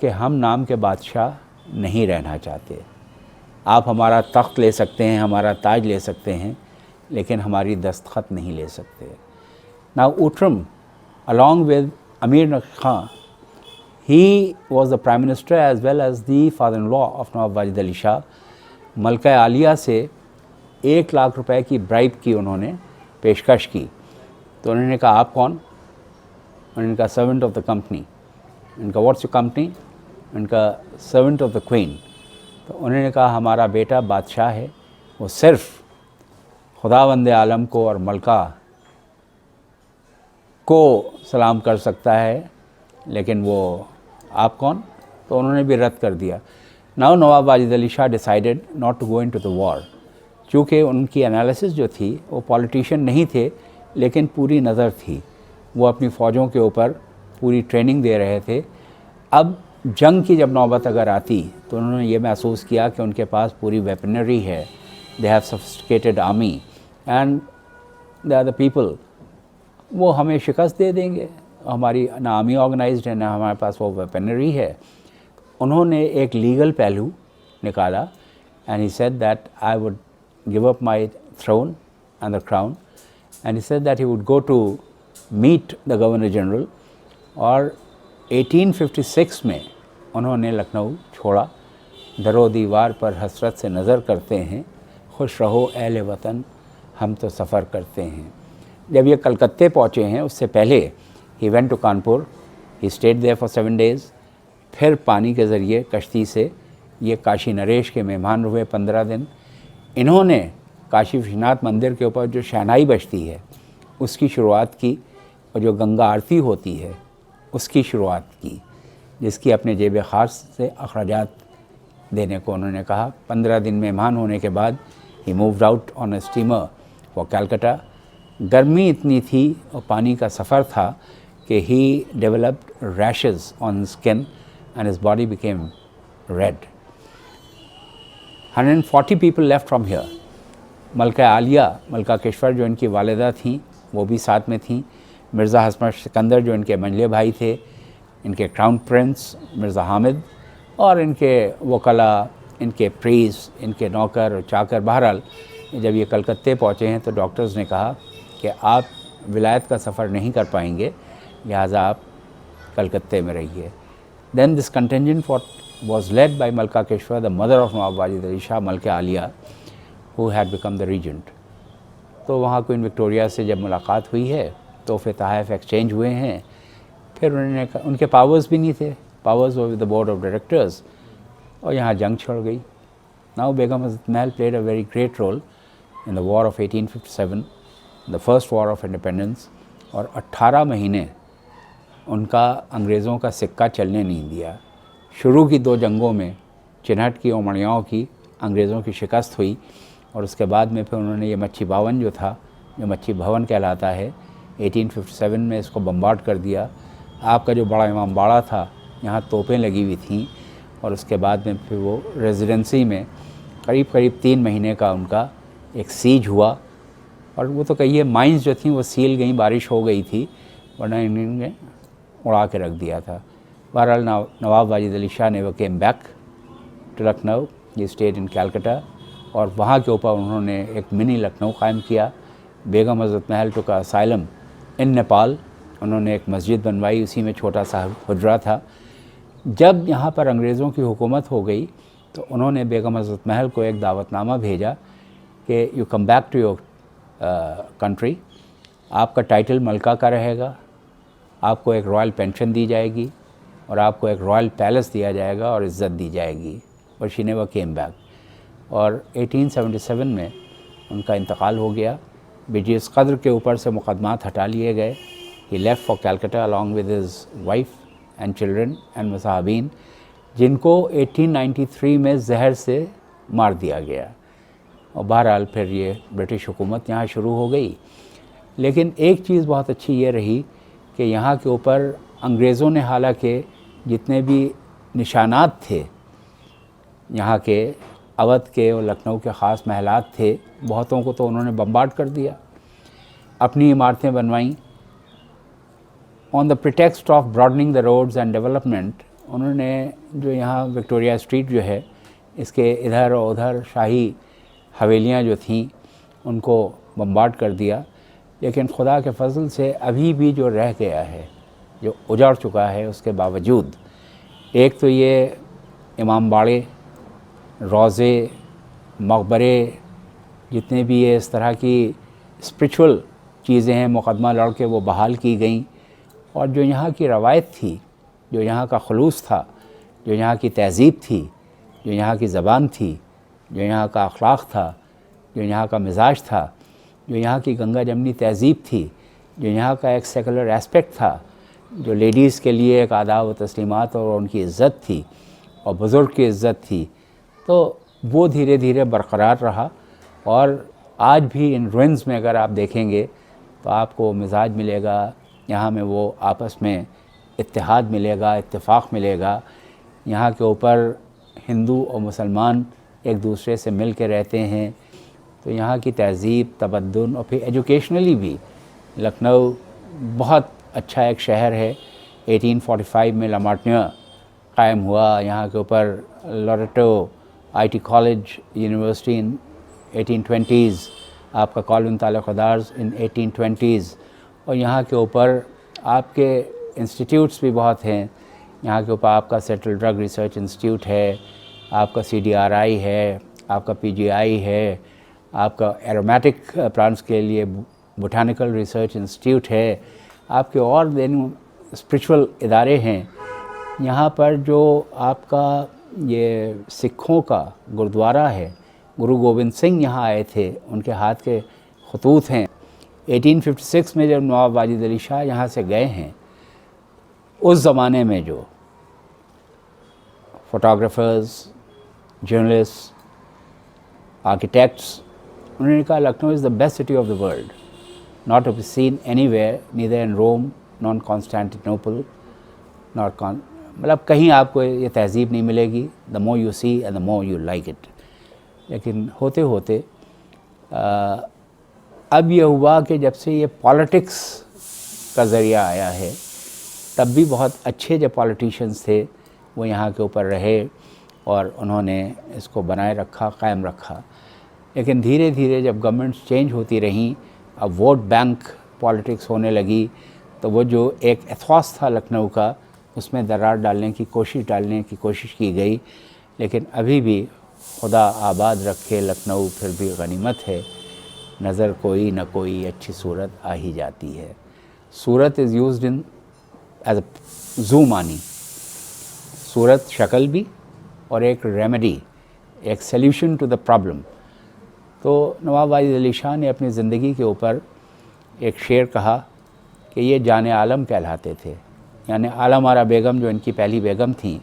کہ ہم نام کے بادشاہ نہیں رہنا چاہتے. آپ ہمارا تخت لے سکتے ہیں, ہمارا تاج لے سکتے ہیں, لیکن ہماری دستخط نہیں لے سکتے. Now Outram, along with Amir Nakshi Khan, he was the Prime Minister as well as the father-in-law of Nawab Wajid Ali Shah. ملکہ عالیہ سے 1 لاکھ روپے کی برائب کی انہوں نے پیشکش کی. تو انہوں نے کہا آپ کون؟ انہوں نے کہا سرونٹ آف دا کمپنی. ان کا واٹس یور کمپنی؟ ان کا سرونٹ آف دا کوئین. تو انہوں نے کہا ہمارا بیٹا بادشاہ ہے, وہ صرف خداوند عالم کو اور ملکہ کو سلام کر سکتا ہے, لیکن وہ آپ کون؟ تو انہوں نے بھی رد کر دیا. Now Nawab Wajid Ali Shah decided not to go into the war. چونکہ ان کی انالیسس جو تھی وہ پولیٹیشین نہیں تھے, لیکن پوری نظر تھی. وہ اپنی فوجوں کے اوپر پوری ٹریننگ دے رہے تھے. اب جنگ کی جب نوبت اگر آتی تو انہوں نے یہ محسوس کیا کہ ان کے پاس پوری ویپنری ہے. They have sophisticated army and they are the people. وہ ہمیں شکست دے دیں گے, ہماری نہ آرمی آرگنائزڈ ہے, نہ ہمارے پاس وہ ویپنری ہے. انہوں نے ایک لیگل پہلو نکالا and he said that I would give up my throne and the crown, and he said that he would go to meet the Governor General. اور 1856 میں انہوں نے لکھنؤ چھوڑا. در و دیوار پر حسرت سے نظر کرتے ہیں, خوش رہو اہل وطن ہم تو سفر کرتے ہیں. جب یہ کلکتے پہنچے ہیں اس سے پہلے he went to Kanpur, he stayed there for 7 days. پھر پانی کے ذریعے کشتی سے یہ کاشی نریش کے مہمان ہوئے 15 دن. انہوں نے کاشی وشناتھ مندر کے اوپر جو شہنائی بجتی ہے اس کی شروعات کی, اور جو گنگا آرتی ہوتی ہے اس کی شروعات کی, جس کی اپنے جیب خاص سے اخراجات دینے کو انہوں نے کہا. 15 دن مہمان ہونے کے بعد he moved out on a steamer for Calcutta. گرمی اتنی تھی اور پانی کا سفر تھا کہ he developed rashes on his skin and his body became red. 140 people left from here. ملکہ عالیہ, ملکہ کشور جو ان کی والدہ تھیں وہ بھی ساتھ میں تھیں. مرزا حسن سکندر جو ان کے منجلے بھائی تھے, ان کے کراؤن پرنس مرزا حامد, اور ان کے وکلاء, ان کے پریس, ان کے نوکر اور چاکر. بہرحال جب یہ کلکتے پہنچے ہیں تو ڈاکٹرز نے کہا کہ آپ ولایت کا سفر نہیں کر پائیں گے, لہٰذا آپ کلکتے میں رہیے. Then this contingent was led by Malka Keshwar, the mother of Nawab Wajid Ali Shah, Mallika Aliya, who had become the regent. تو وہاں کوئن وکٹوریہ سے جب ملاقات ہوئی ہے تحفے تحائف ایکسچینج ہوئے ہیں. پھر انہوں نے ان کے پاورز بھی نہیں تھے, powers were with the board of directors, اور یہاں جنگ چھڑ گئی. Now Begum Hazrat Mahal played a very great role in the war of 1857, the first war of independence, اور 18 مہینے ان کا انگریزوں کا سکہ چلنے نہیں دیا. شروع کی 2 جنگوں میں چنہٹ کی اور مڑیاؤں کی انگریزوں کی شکست ہوئی, اور اس کے بعد میں پھر انہوں نے یہ مچھی باون جو تھا, جو مچھی بھون کہلاتا ہے, 1857 میں اس کو بمبارڈ کر دیا. آپ کا جو بڑا امام باڑہ تھا یہاں توپیں لگی ہوئی تھیں, اور اس کے بعد میں پھر وہ ریزیڈنسی میں قریب 3 مہینے کا ان کا ایک سیج ہوا. اور وہ تو کہیے مائنز جو تھیں وہ سیل گئیں, بارش ہو گئی تھی, ورنہ انہوں نے اڑا کے رکھ دیا تھا. بہرحال نواب واجد علی شاہ نے وہ کیم بیک ٹو لکھنؤ, یہ اسٹیٹ ان کیلکٹا, اور وہاں کے اوپر انہوں نے ایک منی لکھنؤ قائم کیا. بیگم حضرت محل ٹو کا اسائلم ان نیپال, انہوں نے ایک مسجد بنوائی, اسی میں چھوٹا سا حجرہ تھا. جب یہاں پر انگریزوں کی حکومت ہو گئی تو انہوں نے بیگم حضرت محل کو ایک دعوت نامہ بھیجا کہ you come back to your country, آپ کا ٹائٹل ملکہ کا رہے گا, آپ کو ایک رائل پینشن دی جائے گی, اور آپ کو ایک رائل پیلس دیا جائے گا اور عزت دی جائے گی. اور شی نیور کیم بیک. اور 1877 میں ان کا انتقال ہو گیا. برجس قدر کے اوپر سے مقدمات ہٹا لیے گئے. He left for Calcutta along with his wife and children and مصاحبین, جن کو 1893 میں زہر سے مار دیا گیا. اور بہرحال پھر یہ برٹش حکومت یہاں شروع ہو گئی. لیکن ایک چیز بہت اچھی یہ رہی کہ یہاں کے اوپر انگریزوں نے حالانکہ جتنے بھی نشانات تھے یہاں کے اودھ کے اور لکھنؤ کے خاص محلات تھے, بہتوں کو تو انہوں نے بمبارڈ کر دیا, اپنی عمارتیں بنوائیں. On the pretext of broadening the roads and development, انہوں نے جو یہاں وکٹوریہ اسٹریٹ جو ہے اس کے ادھر اور ادھر شاہی حویلیاں جو تھیں ان کو بمبارڈ کر دیا، لیکن خدا کے فضل سے ابھی بھی جو رہ گیا ہے، جو اجڑ چکا ہے، اس کے باوجود ایک تو یہ امام باڑے، روضے، مقبرے، جتنے بھی یہ اس طرح کی اسپریچول چیزیں ہیں مقدمہ لڑ کے وہ بحال کی گئیں، اور جو یہاں کی روایت تھی، جو یہاں کا خلوص تھا، جو یہاں کی تہذیب تھی، جو یہاں کی زبان تھی، جو یہاں کا اخلاق تھا، جو یہاں کا مزاج تھا، جو یہاں کی گنگا جمنی تہذیب تھی، جو یہاں کا ایک سیکولر ایسپیکٹ تھا، جو لیڈیز کے لیے ایک آداب و تسلیمات اور ان کی عزت تھی اور بزرگ کی عزت تھی، تو وہ دھیرے دھیرے برقرار رہا، اور آج بھی ان روئنز میں اگر آپ دیکھیں گے تو آپ کو مزاج ملے گا، یہاں میں وہ آپس میں اتحاد ملے گا، اتفاق ملے گا، یہاں کے اوپر ہندو اور مسلمان ایک دوسرے سے مل کے رہتے ہیں۔ تو یہاں کی تہذیب، تمدن اور پھر ایجوکیشنلی بھی لکھنؤ بہت اچھا ایک شہر ہے۔ 1845 میں لامارٹیا قائم ہوا، یہاں کے اوپر Loreto I T college university in 1820s، آپ کا کالون تعلقہ دارز ان 1820s، اور یہاں کے اوپر آپ کے انسٹیٹیوٹس بھی بہت ہیں۔ یہاں کے اوپر آپ کا سینٹرل ڈرگ ریسرچ انسٹیٹیوٹ ہے، آپ کا CDRI ہے، آپ کا PGI ہے، آپ کا ایرومیٹک پلانٹس کے لیے بوٹانیکل ریسرچ انسٹیٹیوٹ ہے، آپ کے اور دین اسپریچول ادارے ہیں۔ یہاں پر جو آپ کا یہ سکھوں کا گرودوارہ ہے، گرو گوبند سنگھ یہاں آئے تھے، ان کے ہاتھ کے خطوط ہیں۔ 1856 میں جب نواب واجد علی شاہ یہاں سے گئے ہیں، اس زمانے میں جو فوٹوگرافرز، جرنلسٹ، آرکیٹیکٹس، انہوں نے کہا Lucknow is the best city of the world, not to be seen anywhere, neither in Rome, nor Constantinople, مطلب کہیں آپ کو یہ تہذیب نہیں ملے گی، the more you see and the more you like it۔ لیکن ہوتے ہوتے اب یہ ہوا کہ جب سے یہ پالیٹکس کا ذریعہ آیا ہے، تب بھی بہت اچھے جو پالیٹیشنز تھے وہ یہاں کے اوپر رہے اور انہوں نے اس کو بنائے رکھا، قائم رکھا۔ لیکن دھیرے دھیرے جب گورنمنٹس چینج ہوتی رہیں، اب ووٹ بینک پالیٹکس ہونے لگی، تو وہ جو ایک ایتھوس تھا لکھنؤ کا، اس میں درار ڈالنے کی کوشش کی گئی۔ لیکن ابھی بھی خدا آباد رکھے لکھنؤ پھر بھی غنیمت ہے، نظر کوئی نہ کوئی اچھی صورت آ ہی جاتی ہے۔ صورت is used in as a زو مانی، صورت شکل بھی اور ایک ریمیڈی، ایک سلیوشن ٹو دا پرابلم۔ تو نواب واجد علی شاہ نے اپنی زندگی کے اوپر ایک شعر کہا کہ یہ جان عالم کہلاتے تھے، یعنی عالم آرا بیگم جو ان کی پہلی بیگم تھیں،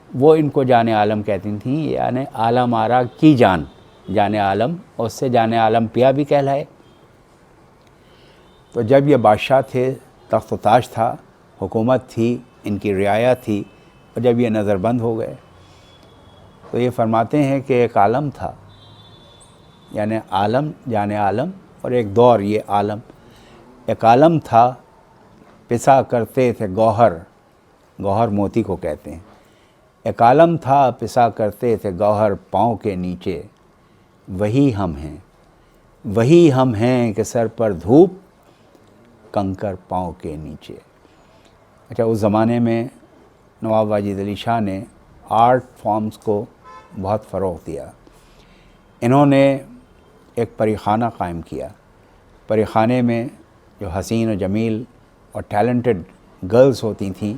وہ ان کو جان عالم کہتی تھیں، یعنی عالم آرا کی جان عالم، اور اس سے جان عالم پیا بھی کہلائے۔ تو جب یہ بادشاہ تھے، تخت و تاج تھا، حکومت تھی، ان کی رعایا تھی، اور جب یہ نظر بند ہو گئے تو یہ فرماتے ہیں کہ ایک عالم تھا، یعنی عالم، جان عالم، اور ایک دور یہ عالم، ایک عالم تھا، پسا کرتے تھے گوہر، گوہر موتی کو کہتے ہیں، ایک عالم تھا پسا کرتے تھے گوہر پاؤں کے نیچے، وہی ہم ہیں کہ سر پر دھوپ، کنکر پاؤں کے نیچے۔ اچھا، اس زمانے میں نواب واجد علی شاہ نے آرٹ فارمز کو بہت فروغ دیا۔ انہوں نے ایک پری خانہ قائم کیا۔ پری خانے میں جو حسین و جمیل اور ٹیلنٹڈ گرلز ہوتی تھیں،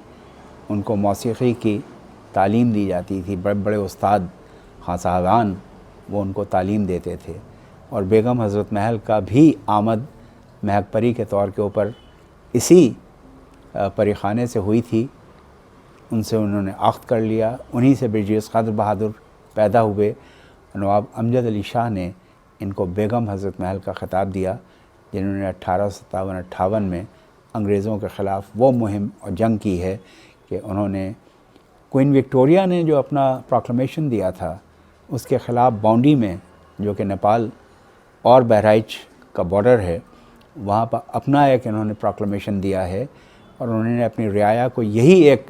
ان کو موسیقی کی تعلیم دی جاتی تھی، بڑے بڑے استاد خاں صاحبان وہ ان کو تعلیم دیتے تھے، اور بیگم حضرت محل کا بھی آمد مہک پری کے طور کے اوپر اسی پری خانے سے ہوئی تھی۔ ان سے انہوں نے عقد کر لیا، انہی سے برجیس قدر بہادر پیدا ہوئے۔ نواب امجد علی شاہ نے ان کو بیگم حضرت محل کا خطاب دیا، جنہوں نے 1857-58 میں انگریزوں کے خلاف وہ مہم اور جنگ کی ہے کہ انہوں نے کوئن وکٹوریہ نے جو اپنا پروکلمیشن دیا تھا، اس کے خلاف باؤنڈی میں، جو کہ نیپال اور بہرائچ کا بارڈر ہے، وہاں پر اپنا ایک انہوں نے پروکلمیشن دیا ہے، اور انہوں نے اپنی رعایا کو یہی ایک